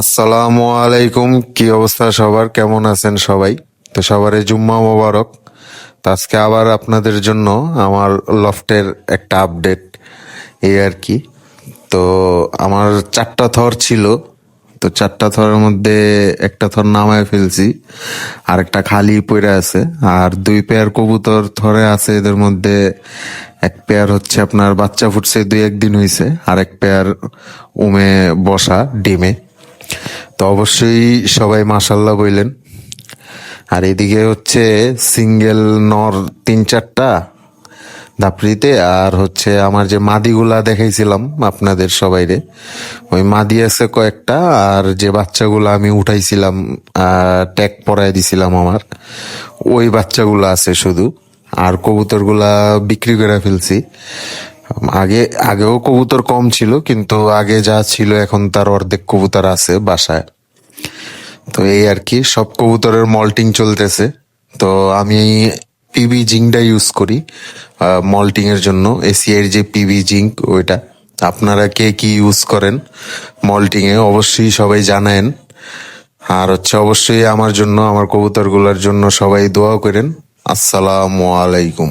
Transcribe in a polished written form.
আসসালামু আলাইকুম। কি অবস্থা সবার, কেমন আছেন সবাই? তো সবারই জুম্মা মোবারক। তো আজকে আবার আপনাদের জন্য আমার লফটের একটা আপডেট, এই আর কি। তো আমার 4টা থর ছিল, তো 4টা থরের মধ্যে একটা থর নামায় ফেলছি, আর একটা খালি পড়ে আছে। আর 2 পেয়ার কবুতর থরে আছে, এদের মধ্যে এক পেয়ার হচ্ছে আপনার বাচ্চা ফুটছে, 2-1 দিন হয়েছে, আর এক পেয়ার উমে বসা ডিমে। তো অবশ্যই সবাই মাশাল্লাহ বললেন। আর এদিকে হচ্ছে সিঙ্গেল নর 3-4টা ধাপড়িতে, আর হচ্ছে আমার যে মাদিগুলা দেখাইছিলাম আপনাদের সবাইরে, ওই মাদি আছে কয়েকটা, আর যে বাচ্চাগুলা আমি উঠাইছিলাম, ট্যাগ পরাই দিছিলাম আমার, ওই বাচ্চাগুলা আছে শুধু। আর কবুতরগুলা বিক্রি করে ফেলছি। আগেও কবুতর কম ছিল, কিন্তু আগে যা ছিল এখন তার অর্ধেক কবুতর আছে বাসায়। তো এই আর কি, সব কবুতরের মল্টিং চলতেছে। তো আমি পিবি জিঙ্কটা ইউজ করি মল্টিং এর জন্য, এসিআই যে পিবি জিঙ্ক ওইটা। আপনারা কে কি ইউজ করেন মল্টিং এ অবশ্যই সবাই জানায়েন। আর হচ্ছে অবশ্যই আমার জন্য, আমার কবুতরগুলোর জন্য সবাই দোয়া করেন। আসসালামু আলাইকুম।